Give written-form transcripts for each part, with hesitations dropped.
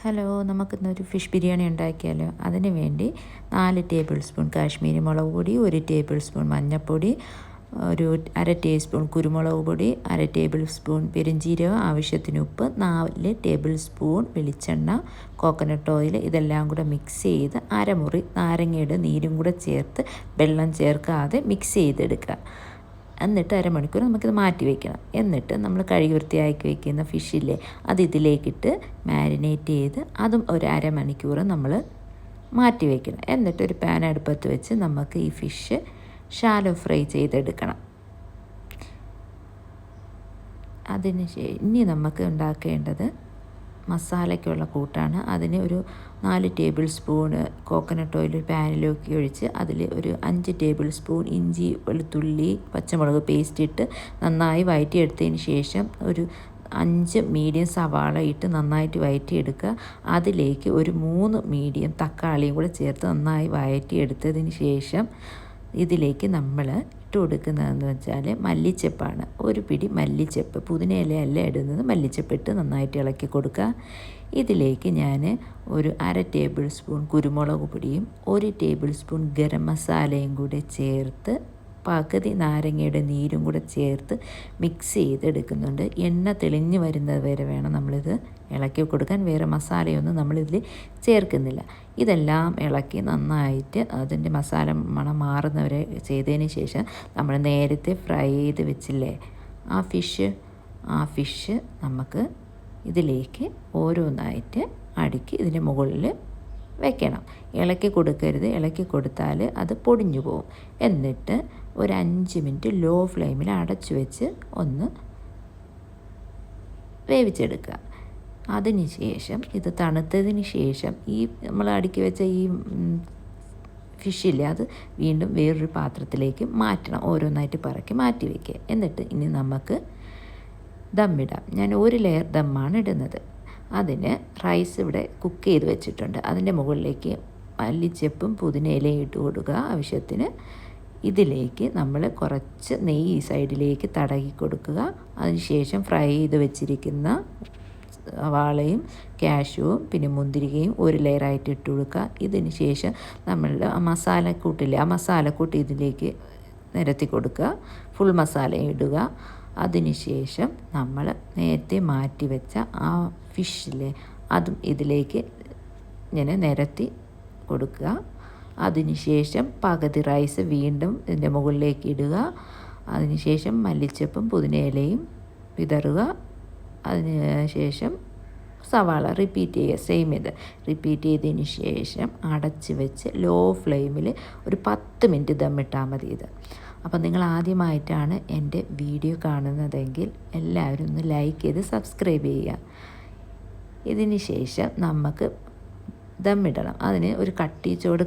Hello, നമുക്കിന്നൊരു fish biryani ഉണ്ടാക്കിയാലോ? അതിന് വേണ്ടി 4 ടേബിൾ സ്പൂൺ കാശ്മീരി മുളക് പൊടി, 1 ടേബിൾ സ്പൂൺ മഞ്ഞൾപ്പൊടി, ഒരു 1/2 ടീസ്പൂൺ കുരുമുളക് പൊടി, 1/2 ടേബിൾ സ്പൂൺ പെരുംജീരകം, ആവശ്യത്തിന് ഉപ്പ്, 4 ടേബിൾ സ്പൂൺ വെളിച്ചെണ്ണ, കോക്കനട്ട് ഓയിൽ, ഇതെല്ലാം കൂടെ മിക്സ് ചെയ്ത് അരമുറി നാരങ്ങയുടെ നീരും കൂടെ ചേർത്ത് വെള്ളം ചേർക്കാതെ മിക്സ് ചെയ്തെടുക്കുക. എന്നിട്ട് അരമണിക്കൂർ നമുക്കിത് മാറ്റി വയ്ക്കണം. എന്നിട്ട് നമ്മൾ കഴുകി വൃത്തിയാക്കി വയ്ക്കുന്ന ഫിഷില്ലേ, അത് ഇതിലേക്കിട്ട് മാരിനേറ്റ് ചെയ്ത് അതും ഒരു അരമണിക്കൂർ നമ്മൾ മാറ്റി വയ്ക്കണം. എന്നിട്ട് ഒരു പാൻ അടുപ്പത്ത് വെച്ച് നമുക്ക് ഈ ഫിഷ് ഷാലോ ഫ്രൈ ചെയ്തെടുക്കണം. ഇനി നമുക്ക് ഉണ്ടാക്കേണ്ടത് മസാലയ്ക്കുള്ള കൂട്ടാണ്. അതിന് ഒരു 4 ടേബിൾ സ്പൂണ് കോക്കനട്ട് ഓയിൽ പാനിലേക്ക് ഒഴിച്ച് അതിൽ ഒരു 5 ടേബിൾ സ്പൂൺ ഇഞ്ചി, വെളുത്തുള്ളി, പച്ചമുളക് പേസ്റ്റ് ഇട്ട് നന്നായി വഴറ്റിയെടുത്തതിന് ശേഷം ഒരു 5 മീഡിയം സവാള ഇട്ട് നന്നായിട്ട് വഴറ്റിയെടുക്കുക. അതിലേക്ക് ഒരു 3 മീഡിയം തക്കാളിയും കൂടെ ചേർത്ത് നന്നായി വഴറ്റിയെടുത്തതിന് ശേഷം ഇതിലേക്ക് നമ്മൾ ഇട്ട് കൊടുക്കുന്നതെന്ന് വെച്ചാൽ മല്ലിച്ചെപ്പാണ്. ഒരു പിടി മല്ലിച്ചെപ്പ്, പുതിനയിലയല്ല ഇടുന്നത്, മല്ലിച്ചെപ്പ് ഇട്ട് നന്നായിട്ട് ഇളക്കി കൊടുക്കുക. ഇതിലേക്ക് ഞാൻ ഒരു 1/2 ടേബിൾ സ്പൂൺ കുരുമുളക് പൊടിയും 1 ടേബിൾ സ്പൂൺ ഗരം മസാലയും കൂടെ ചേർത്ത് പകുതി നാരങ്ങയുടെ നീരും കൂടെ ചേർത്ത് മിക്സ് ചെയ്തെടുക്കുന്നുണ്ട്. എണ്ണ തെളിഞ്ഞ് വരുന്നത് വരെ വേണം നമ്മളിത് ഇളക്കി കൊടുക്കാൻ. വേറെ മസാലയൊന്നും നമ്മളിതിൽ ചേർക്കുന്നില്ല. ഇതെല്ലാം ഇളക്കി നന്നായിട്ട് അതിൻ്റെ മസാല മണം മാറുന്നവരെ ചെയ്തതിന് ശേഷം നമ്മൾ നേരത്തെ ഫ്രൈ ചെയ്ത് വെച്ചില്ലേ ആ ഫിഷ് നമുക്ക് ഇതിലേക്ക് ഓരോന്നായിട്ട് അടുക്കി ഇതിൻ്റെ മുകളിൽ വെക്കണം. ഇളക്കി കൊടുക്കരുത്. ഇളക്കി കൊടുത്താൽ അത് പൊടിഞ്ഞു പോകും. എന്നിട്ട് ഒരു 5 മിനിറ്റ് ലോ ഫ്ലെയിമിൽ അടച്ചു വെച്ച് ഒന്ന് വേവിച്ചെടുക്കുക. അതിന് ശേഷം ഇത് തണുത്തതിന് ശേഷം ഈ നമ്മൾ അടുക്കി വെച്ച ഈ ഫിഷില്ലേ, അത് വീണ്ടും വേറൊരു പാത്രത്തിലേക്ക് മാറ്റണം. ഓരോന്നായിട്ട് പറക്കി മാറ്റി വയ്ക്കുക. എന്നിട്ട് ഇനി നമുക്ക് ദമ്മിടാം. ഞാൻ 1 ലെയർ ദമ്മാണ് ഇടുന്നത്. അതിന് റൈസ് ഇവിടെ കുക്ക് ചെയ്ത് വെച്ചിട്ടുണ്ട്. അതിൻ്റെ മുകളിലേക്ക് മല്ലിച്ചെപ്പും പുതിനയിലയും ഇട്ട് കൊടുക്കുക ആവശ്യത്തിന്. ഇതിലേക്ക് നമ്മൾ കുറച്ച് നെയ്യ് ഈ സൈഡിലേക്ക് തടകി കൊടുക്കുക. അതിനുശേഷം ഫ്രൈ ചെയ്ത് വെച്ചിരിക്കുന്ന വാളയും കാഷ്യൂവും പിന്നെ മുന്തിരികയും 1 ലെയറായിട്ട് ഇട്ട് കൊടുക്കുക. ഇതിന് ശേഷം നമ്മളുടെ മസാലക്കൂട്ടില്ലേ, ആ മസാലക്കൂട്ട് ഇതിലേക്ക് നിരത്തി കൊടുക്കുക. ഫുൾ മസാലയും ഇടുക. അതിനുശേഷം നമ്മൾ നേരത്തെ മാറ്റി വെച്ച ആ ഫിഷില്ലേ, അതും ഇതിലേക്ക് ഇങ്ങനെ നിരത്തി കൊടുക്കുക. അതിനുശേഷം പകുതി റൈസ് വീണ്ടും ഇതിൻ്റെ മുകളിലേക്ക് ഇടുക. അതിനുശേഷം മല്ലിച്ചപ്പും പുതിനയിലയും വിതറുക. അതിനുശേഷം സവാള റിപ്പീറ്റ് ചെയ്യുക. സെയിം ഇത് റിപ്പീറ്റ് ചെയ്തതിന് ശേഷം അടച്ച് വെച്ച് ലോ ഫ്ലെയിമിൽ ഒരു 10 മിനിറ്റ് ദമ്മിട്ടാൽ മതി ഇത്. അപ്പോൾ നിങ്ങൾ ആദ്യമായിട്ടാണ് എൻ്റെ വീഡിയോ കാണുന്നതെങ്കിൽ എല്ലാവരും ഒന്ന് ലൈക്ക് ചെയ്ത് സബ്സ്ക്രൈബ് ചെയ്യുക. ഇതിന് ശേഷം നമുക്ക് ദമ്മിടണം. അതിന് ഒരു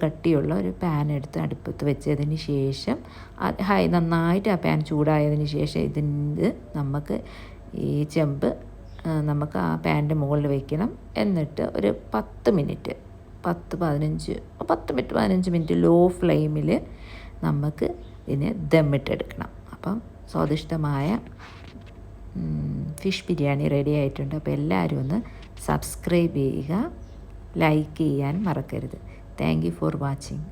കട്ടിയുള്ള ഒരു പാൻ എടുത്ത് അടുപ്പത്ത് വെച്ചതിന് ശേഷം നന്നായിട്ട് ആ പാൻ ചൂടായതിന് ശേഷം ഇതിൻ്റെ നമുക്ക് ഈ ചെമ്പ് നമുക്ക് ആ പാനിൻ്റെ മുകളിൽ വയ്ക്കണം. എന്നിട്ട് ഒരു 10 മിനിറ്റ് 15 മിനിറ്റ് ലോ ഫ്ലെയിമിൽ നമുക്ക് ഇതിനെ ദമ്മിട്ടെടുക്കണം. അപ്പം സ്വാദിഷ്ടമായ ഫിഷ് ബിരിയാണി റെഡി ആയിട്ടുണ്ട്. അപ്പോൾ എല്ലാവരും ഒന്ന് സബ്സ്ക്രൈബ് ചെയ്യുക, ലൈക്ക് ചെയ്യാൻ മറക്കരുത്. Thank you for watching.